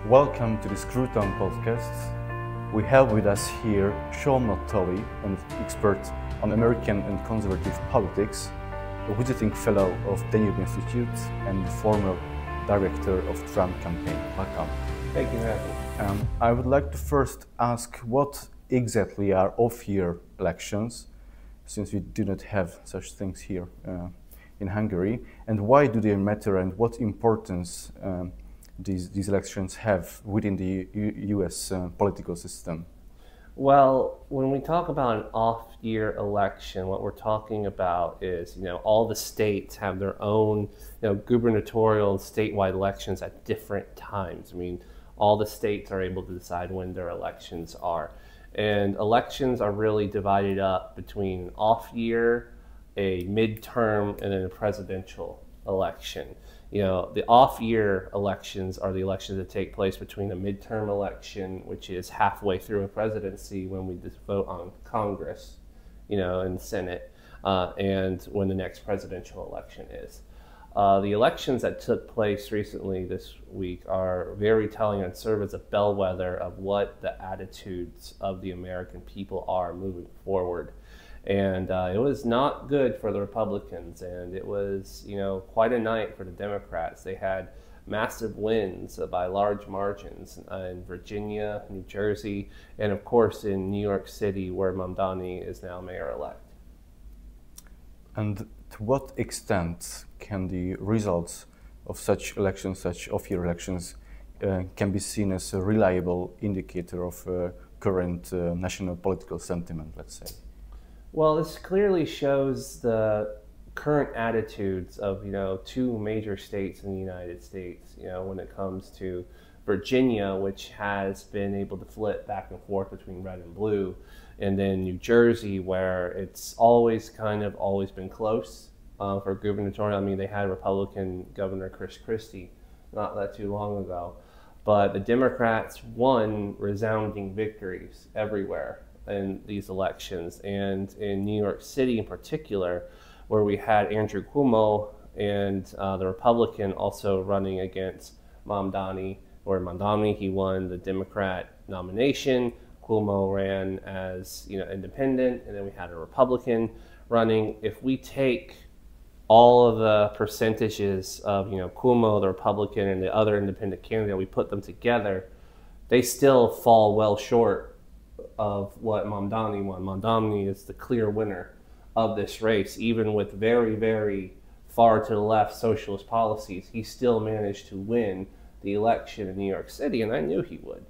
Welcome to the Turnout podcast. We have with us here Nottoli, an expert on American and conservative politics, a visiting fellow of Danube Institute and the former director of the Trump campaign. Welcome. Thank you for having me. I would like to first ask what exactly are off-year elections, since we do not have such things here in Hungary, and why do they matter and what importance these elections have within the US political system? Well, when we talk about an off-year election, what we're talking about is, all the states have their own, gubernatorial and statewide elections at different times. I mean, all the states are able to decide when their elections are. And elections are really divided up between an off-year, a midterm, and then a presidential election. The off-year elections are the elections that take place between a midterm election, which is halfway through a presidency when we just vote on Congress, and the Senate, and when the next presidential election is. The elections that took place recently this week are very telling and serve as a bellwether of what the attitudes of the American people are moving forward. And it was not good for the Republicans, and it was, quite a night for the Democrats. They had massive wins by large margins in Virginia, New Jersey, and of course in New York City, where Mamdani is now mayor-elect. And to what extent can the results of such elections, such off-year elections, can be seen as a reliable indicator of current national political sentiment, let's say? Well, this clearly shows the current attitudes of, two major states in the United States, when it comes to Virginia, which has been able to flip back and forth between red and blue, and then New Jersey, where it's always been close for gubernatorial. I mean, they had Republican Governor Chris Christie not that too long ago, but the Democrats won resounding victories everywhere in these elections, and in New York City in particular, where we had Andrew Cuomo and the Republican also running against Mamdani, where Mamdani, he won the Democrat nomination, Cuomo ran as independent, and then we had a Republican running. If we take all of the percentages of Cuomo, the Republican, and the other independent candidate, we put them together, they still fall well short of what Mamdani won. Mamdani is the clear winner of this race. Even with very, very far to the left socialist policies, he still managed to win the election in New York City, and I knew he would.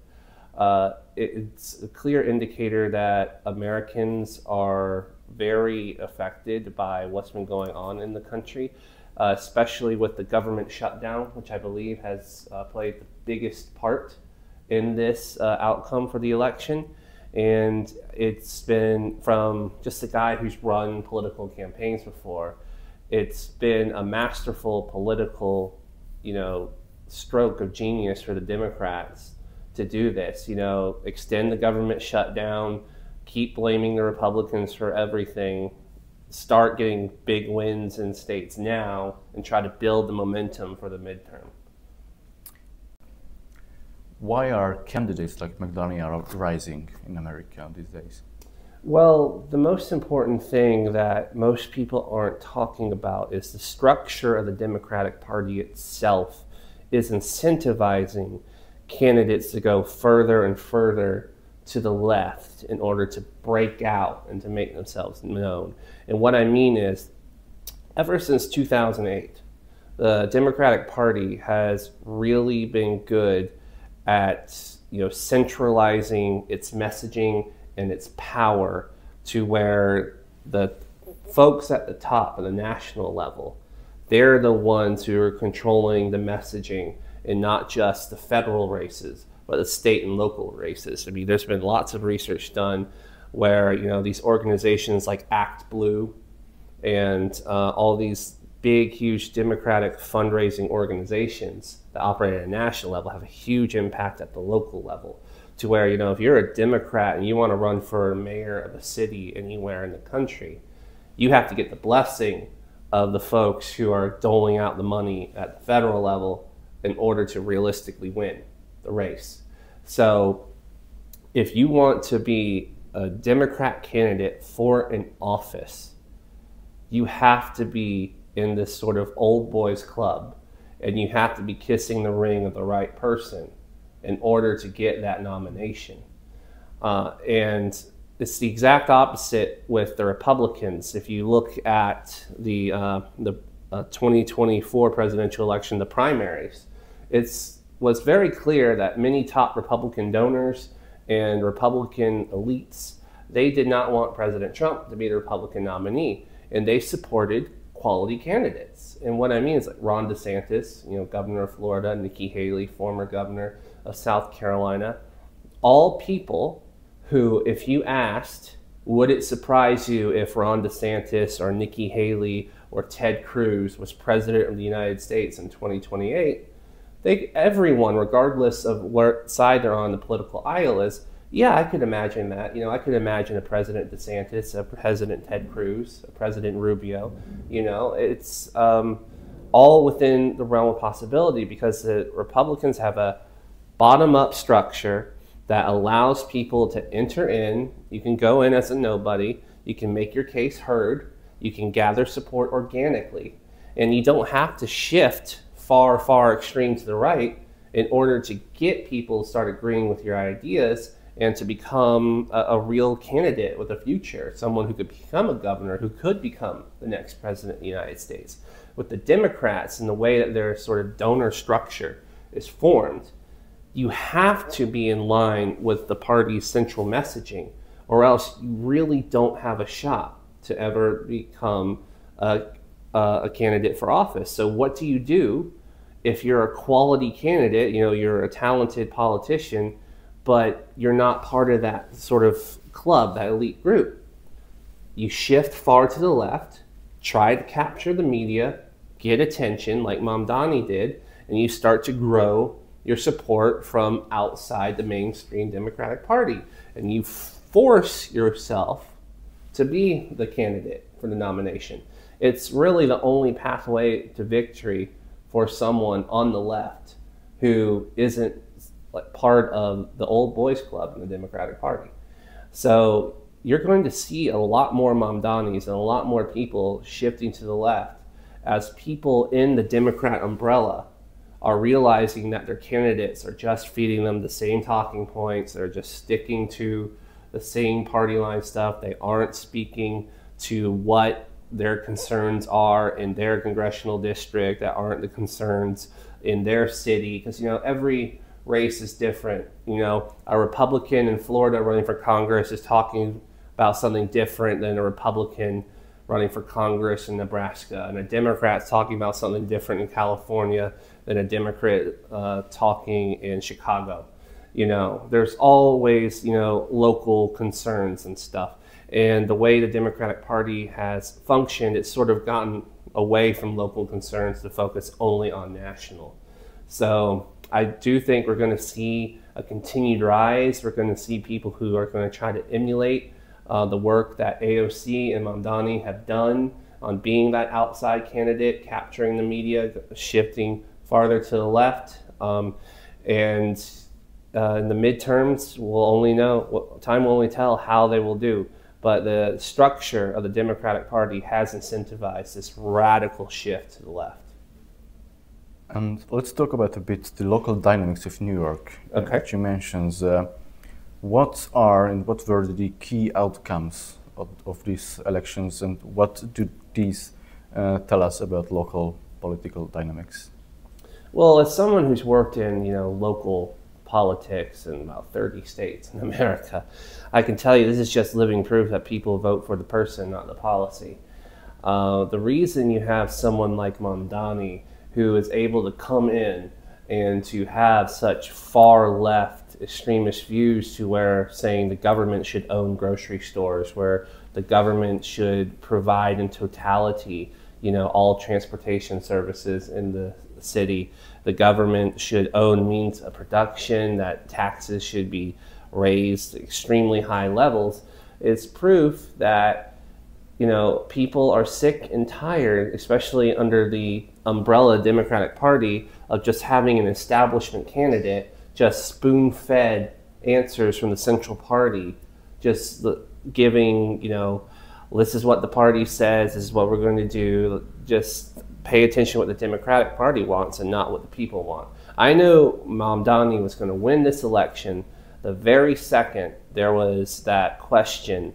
It's a clear indicator that Americans are very affected by what's been going on in the country, especially with the government shutdown, which I believe has played the biggest part in this outcome for the election. And it's been, from just a guy who's run political campaigns before, it's been a masterful political, stroke of genius for the Democrats to do this, extend the government shutdown, keep blaming the Republicans for everything, start getting big wins in states now, and try to build the momentum for the midterm. Why are candidates like Mamdani rising in America these days? Well, the most important thing that most people aren't talking about is the structure of the Democratic Party itself is incentivizing candidates to go further and further to the left in order to break out and to make themselves known. And what I mean is, ever since 2008, the Democratic Party has really been good at centralizing its messaging and its power to where the folks at the top of the national level, they're the ones who are controlling the messaging, and not just the federal races, but the state and local races. I mean, there's been lots of research done where these organizations like Act Blue and all these big, huge Democratic fundraising organizations that operate at a national level have a huge impact at the local level, to where, if you're a Democrat and you want to run for mayor of a city anywhere in the country, you have to get the blessing of the folks who are doling out the money at the federal level in order to realistically win. the race. So if you want to be a Democrat candidate for an office, you have to be in this sort of old boys club, and you have to be kissing the ring of the right person in order to get that nomination. And it's the exact opposite with the Republicans. If you look at the 2024 presidential election, the primaries, it was very clear that many top Republican donors and Republican elites, they did not want President Trump to be the Republican nominee, and they supported quality candidates. And what I mean is like Ron DeSantis, governor of Florida, Nikki Haley, former governor of South Carolina, all people who, if you asked, would it surprise you if Ron DeSantis or Nikki Haley or Ted Cruz was president of the United States in 2028, everyone, regardless of what side they're on the political aisle is, yeah, I could imagine that. I could imagine a President DeSantis, a President Ted Cruz, a President Rubio. It's all within the realm of possibility because the Republicans have a bottom-up structure that allows people to enter in. You can go in as a nobody. You can make your case heard. You can gather support organically. And you don't have to shift far, far extreme to the right in order to get people to start agreeing with your ideas and to become a real candidate with a future, someone who could become a governor, who could become the next president of the United States. With the Democrats and the way that their sort of donor structure is formed, you have to be in line with the party's central messaging, or else you really don't have a shot to ever become a candidate for office. So what do you do if you're a quality candidate, you're a talented politician, but you're not part of that sort of club, that elite group? You shift far to the left, try to capture the media, get attention like Mamdani did, and you start to grow your support from outside the mainstream Democratic Party. And you force yourself to be the candidate for the nomination. It's really the only pathway to victory for someone on the left who isn't like part of the old boys club in the Democratic Party. So you're going to see a lot more Mamdanis and a lot more people shifting to the left as people in the Democrat umbrella are realizing that their candidates are just feeding them the same talking points. They're just sticking to the same party line stuff. They aren't speaking to what their concerns are in their congressional district, that aren't the concerns in their city. Because, every race is different. A Republican in Florida running for Congress is talking about something different than a Republican running for Congress in Nebraska, and a Democrat's talking about something different in California than a Democrat talking in Chicago. There's always, local concerns and stuff. And the way the Democratic Party has functioned, it's sort of gotten away from local concerns to focus only on national. So I do think we're going to see a continued rise. We're going to see people who are going to try to emulate the work that AOC and Mamdani have done on being that outside candidate, capturing the media, shifting farther to the left. And in the midterms, time will only tell how they will do. But the structure of the Democratic Party has incentivized this radical shift to the left. And let's talk about a bit the local dynamics of New York, which you mentioned. What were the key outcomes of these elections, and what do these tell us about local political dynamics? Well, as someone who's worked in local politics in about 30 states in America, I can tell you this is just living proof that people vote for the person, not the policy. The reason you have someone like Mamdani who is able to come in and to have such far left extremist views to where saying the government should own grocery stores, where the government should provide in totality, all transportation services in the city. The government should own means of production, that taxes should be raised to extremely high levels. It's proof that, people are sick and tired, especially under the umbrella Democratic Party, of just having an establishment candidate just spoon-fed answers from the central party, just giving, you know, this is what the party says, this is what we're going to do, just pay attention to what the Democratic Party wants and not what the people want. I knew Mamdani was going to win this election the very second there was that question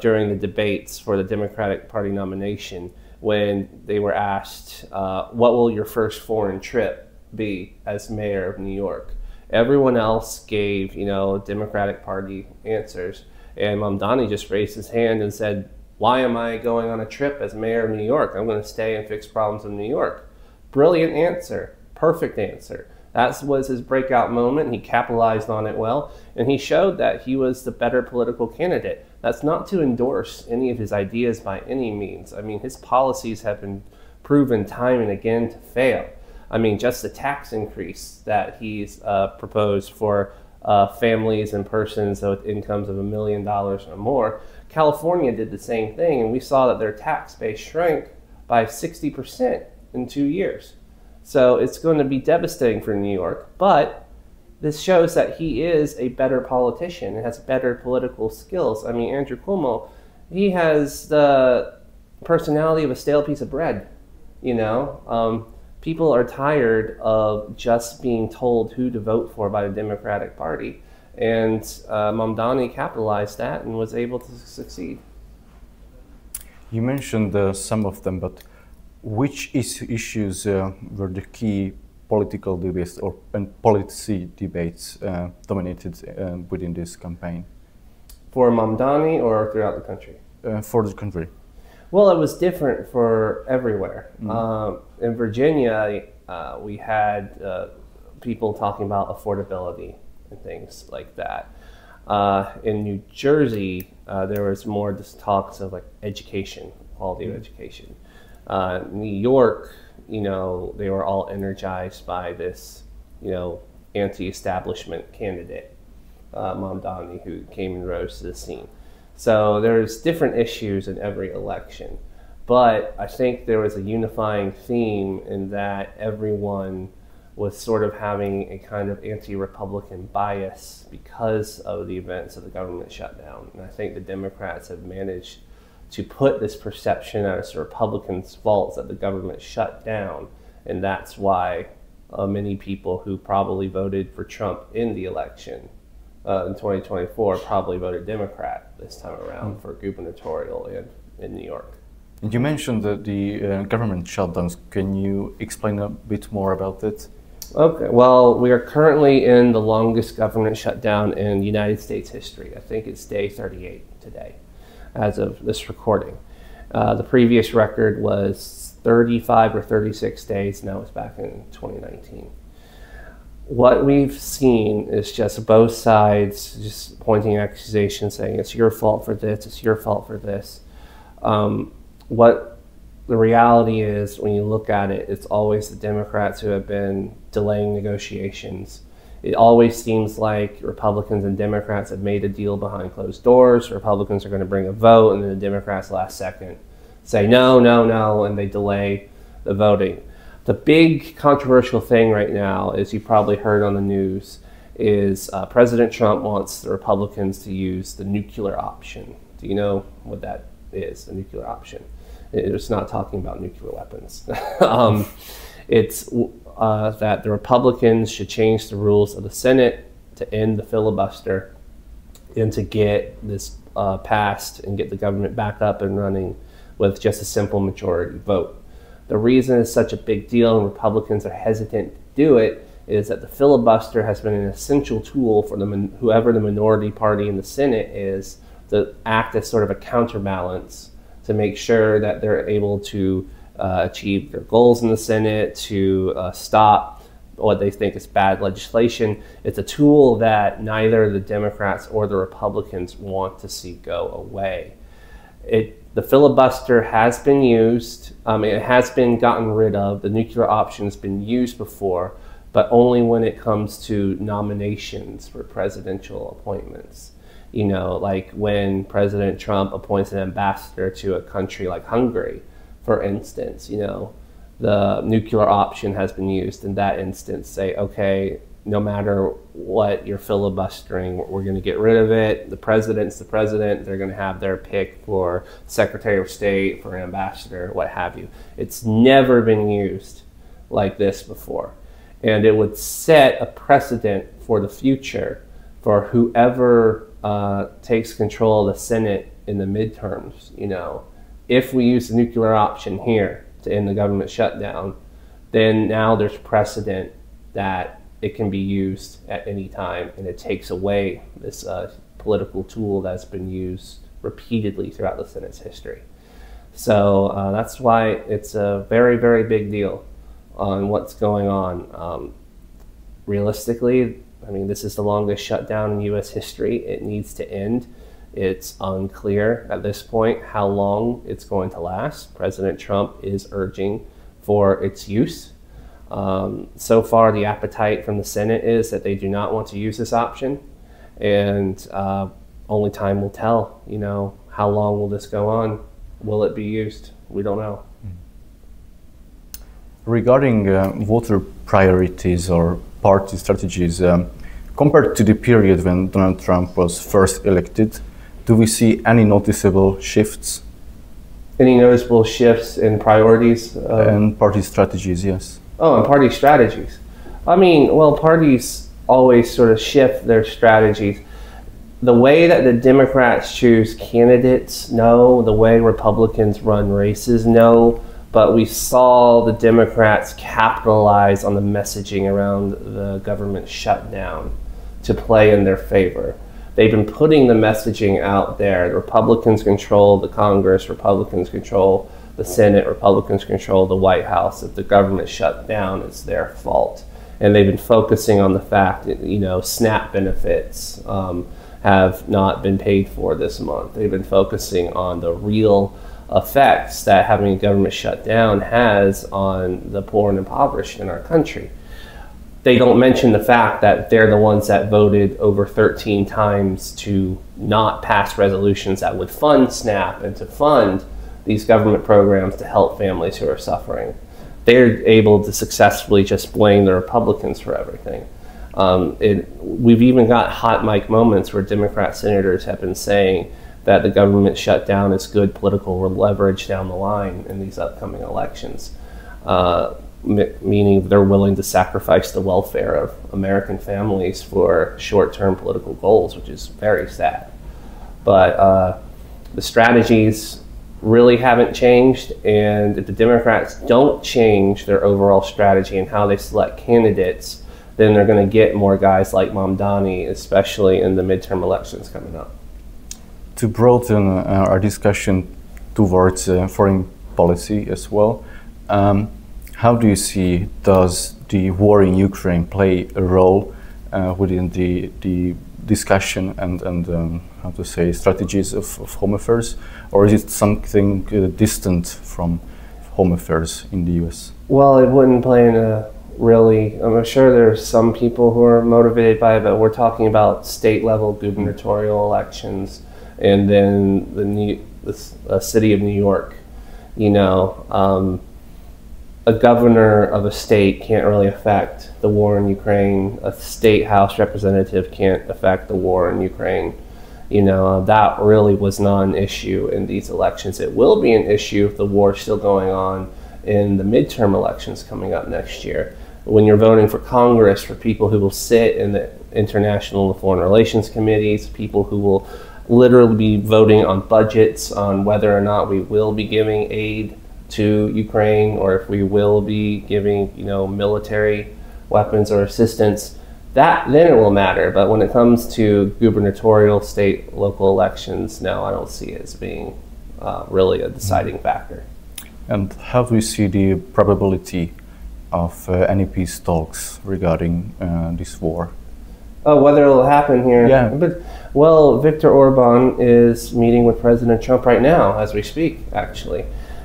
during the debates for the Democratic Party nomination when they were asked, what will your first foreign trip be as mayor of New York? Everyone else gave, you know, Democratic Party answers. And Mamdani just raised his hand and said, why am I going on a trip as mayor of New York? I'm going to stay and fix problems in New York. Brilliant answer. Perfect answer. That was his breakout moment. He capitalized on it well. And he showed that he was the better political candidate. That's not to endorse any of his ideas by any means. I mean, his policies have been proven time and again to fail. I mean, just the tax increase that he's proposed for families and persons with incomes of $1 million or more. California did the same thing, and we saw that their tax base shrank by 60% in 2 years. So it's going to be devastating for New York, but this shows that he is a better politician and has better political skills. I mean, Andrew Cuomo, he has the personality of a stale piece of bread, you know. People are tired of just being told who to vote for by the Democratic Party. And Mamdani capitalized that and was able to succeed. You mentioned some of them, but which issues were the key political debates and policy debates dominated within this campaign? For Mamdani or throughout the country? For the country. Well, it was different for everywhere. In Virginia, we had people talking about affordability and things like that. In New Jersey, there was more just talks of like education, quality of education. New York, you know, they were all energized by this, you know, anti-establishment candidate, Mamdani, who came and rose to the scene. So there's different issues in every election, but I think there was a unifying theme in that everyone was sort of having a kind of anti-Republican bias because of the events of the government shutdown. And I think the Democrats have managed to put this perception as the Republicans' fault that the government shut down, and that's why many people who probably voted for Trump in the election in 2024 probably voted Democrat this time around for gubernatorial in New York. And you mentioned that the government shutdowns. Can you explain a bit more about it? Okay, well, we are currently in the longest government shutdown in United States history. I think it's day 38 today, as of this recording. The previous record was 35 or 36 days, and that was back in 2019. What we've seen is just both sides just pointing accusations, saying it's your fault for this, it's your fault for this. What the reality is, when you look at it, it's always the Democrats who have been delaying negotiations. It always seems like Republicans and Democrats have made a deal behind closed doors. Republicans are going to bring a vote, and then the Democrats last second say no, no, no, and they delay the voting. The big controversial thing right now, as you probably heard on the news, is President Trump wants the Republicans to use the nuclear option. Do you know what that is, the nuclear option? It's not talking about nuclear weapons. It's that the Republicans should change the rules of the Senate to end the filibuster and to get this passed and get the government back up and running with just a simple majority vote. The reason it's such a big deal and Republicans are hesitant to do it is that the filibuster has been an essential tool for whoever the minority party in the Senate is to act as sort of a counterbalance to make sure that they're able to achieve their goals in the Senate, to stop what they think is bad legislation. It's a tool that neither the Democrats or the Republicans want to see go away. The filibuster has been used, it has been gotten rid of, the nuclear option has been used before, but only when it comes to nominations for presidential appointments. You know, like when President Trump appoints an ambassador to a country like Hungary, for instance, you know, the nuclear option has been used in that instance. Say, okay, no matter what you're filibustering, we're going to get rid of it. The president's the president. They're going to have their pick for Secretary of State, for ambassador, what have you. It's never been used like this before. And it would set a precedent for the future for whoever takes control of the Senate in the midterms. You know, if we use the nuclear option here to end the government shutdown, then now there's precedent that it can be used at any time, and it takes away this political tool that's been used repeatedly throughout the Senate's history. So that's why it's a very, very big deal on what's going on. Realistically, I mean, this is the longest shutdown in U.S. history. It needs to end. It's unclear at this point how long it's going to last. President Trump is urging for its use. So far, the appetite from the Senate is that they do not want to use this option, and only time will tell. You know, how long will this go on? Will it be used? We don't know. Regarding voter priorities or party strategies, compared to the period when Donald Trump was first elected, do we see any noticeable shifts? Any noticeable shifts in priorities? And party strategies, yes. Oh, and party strategies. I mean, well, parties always sort of shift their strategies. The way that the Democrats choose candidates, no. The way Republicans run races, no. But we saw the Democrats capitalize on the messaging around the government shutdown to play in their favor. They've been putting the messaging out there. The Republicans control the Congress, Republicans control the Senate, Republicans control the White House. If the government shut down, it's their fault. And they've been focusing on the fact that, you know, SNAP benefits have not been paid for this month. They've been focusing on the real effects that having a government shut down has on the poor and impoverished in our country. They don't mention the fact that they're the ones that voted over 13 times to not pass resolutions that would fund SNAP and to fund these government programs to help families who are suffering. They're able to successfully just blame the Republicans for everything. We've even got hot mic moments where Democrat senators have been saying that the government shutdown is good political leverage down the line in these upcoming elections, meaning they're willing to sacrifice the welfare of American families for short-term political goals, which is very sad. But the strategies really haven't changed, and if the Democrats don't change their overall strategy and how they select candidates, then they're going to get more guys like Mamdani, especially in the midterm elections coming up. To broaden our discussion towards foreign policy as well, how do you see, does the war in Ukraine play a role within the discussion and how to say, strategies of home affairs, or is it something distant from home affairs in the US? Well, it wouldn't play in a really, I'm sure there's some people who are motivated by it, but we're talking about state level gubernatorial elections, and then the city of New York. You know, a governor of a state can't really affect the war in Ukraine. A state house representative can't affect the war in Ukraine. You know, that really was not an issue in these elections. It will be an issue if the war is still going on in the midterm elections coming up next year. When you're voting for Congress, for people who will sit in the international and foreign relations committees, people who will literally be voting on budgets, on whether or not we will be giving aid to Ukraine, or if we will be giving, you know, military weapons or assistance, then it will matter. But when it comes to gubernatorial, state, local elections, no, I don't see it as being really a deciding factor. And how do you see the probability of any peace talks regarding this war? Oh, whether it'll happen here? Yeah. But, well, Viktor Orban is meeting with President Trump right now as we speak, actually.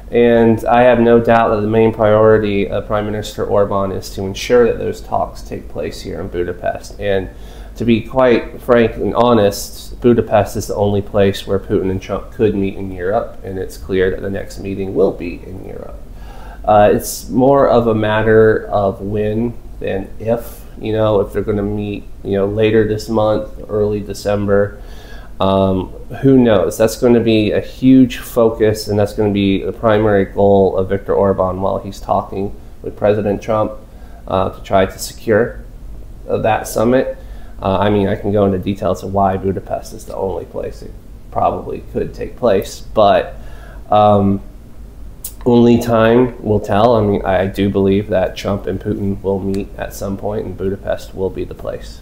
And I have no doubt that the main priority of Prime Minister Orban is to ensure that those talks take place here in Budapest. And to be quite frank and honest, Budapest is the only place where Putin and Trump could meet in Europe, and it's clear that the next meeting will be in Europe. It's more of a matter of when than if you know, if they're going to meet, you know, later this month, early December. Who knows? That's going to be a huge focus, and that's going to be the primary goal of Viktor Orban while he's talking with President Trump to try to secure that summit. I mean, I can go into details of why Budapest is the only place it probably could take place, but only time will tell. I mean, I do believe that Trump and Putin will meet at some point, and Budapest will be the place.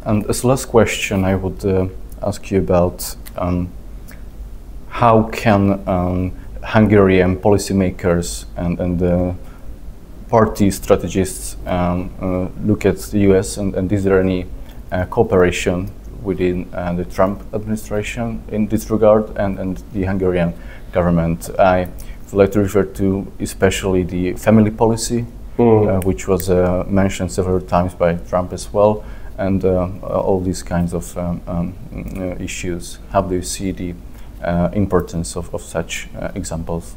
And as last question, I would ask you about how can Hungarian policymakers and party strategists look at the US, and is there any cooperation within the Trump administration in this regard and the Hungarian government? I would like to refer to especially the family policy, which was mentioned several times by Trump as well, and all these kinds of issues. How do you see the importance of such examples?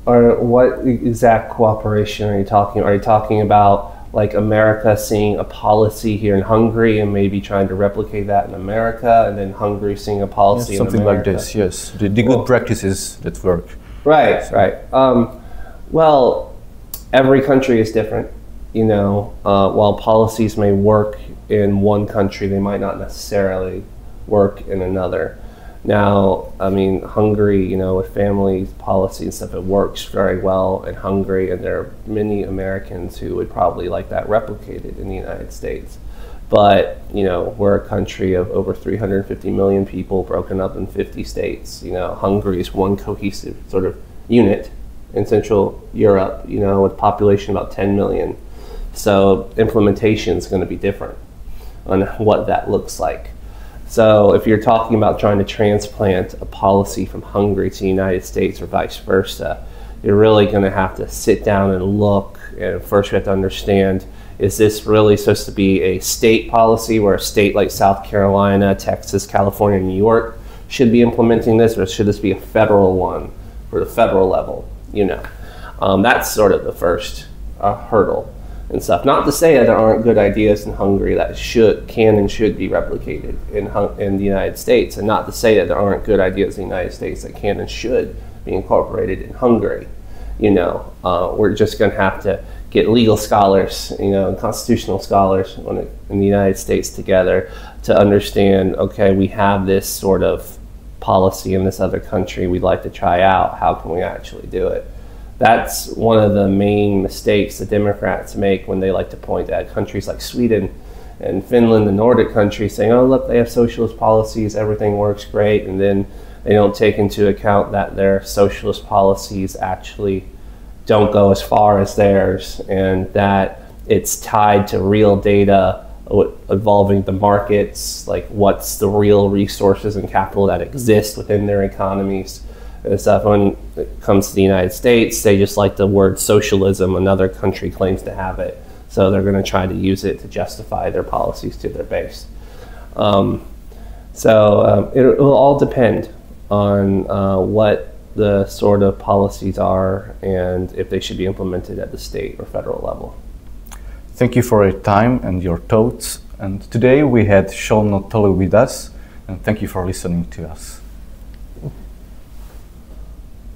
Or what exact cooperation are you talking? Are you talking about like America seeing a policy here in Hungary and maybe trying to replicate that in America, and then Hungary seeing a policy in America? Something like this, yes. The good practices that work. Right, right. Well, every country is different. You know, while policies may work in one country, they might not necessarily work in another. Now, I mean, Hungary, you know, with family policy and stuff, it works very well in Hungary, and there are many Americans who would probably like that replicated in the United States. But, you know, we're a country of over 350 million people broken up in 50 states. You know, Hungary is one cohesive sort of unit in Central Europe, you know, with a population about 10 million. So implementation is going to be different on what that looks like. So if you're talking about trying to transplant a policy from Hungary to the United States or vice versa, you're really going to have to sit down and look. And first you have to understand, is this really supposed to be a state policy where a state like South Carolina, Texas, California, New York should be implementing this, or should this be a federal one for the federal level? You know, that's sort of the first hurdle and stuff. Not to say that there aren't good ideas in Hungary that can and should be replicated in the United States, and not to say that there aren't good ideas in the United States that can and should be incorporated in Hungary. You know, we're just going to have to get legal scholars, you know, and constitutional scholars in the United States together to understand, okay, we have this sort of policy in this other country we'd like to try out. How can we actually do it? That's one of the main mistakes the Democrats make when they like to point at countries like Sweden and Finland, the Nordic countries, saying, oh, look, they have socialist policies, everything works great, and then they don't take into account that their socialist policies actually don't go as far as theirs, and that it's tied to real data involving the markets, like what's the real resources and capital that exist within their economies and stuff. When it comes to the United States, they just like the word socialism. Another country claims to have it, so they're going to try to use it to justify their policies to their base. It will all depend on what the sort of policies are and if they should be implemented at the state or federal level. Thank you for your time and your thoughts. And today we had Nottoli with us, and thank you for listening to us.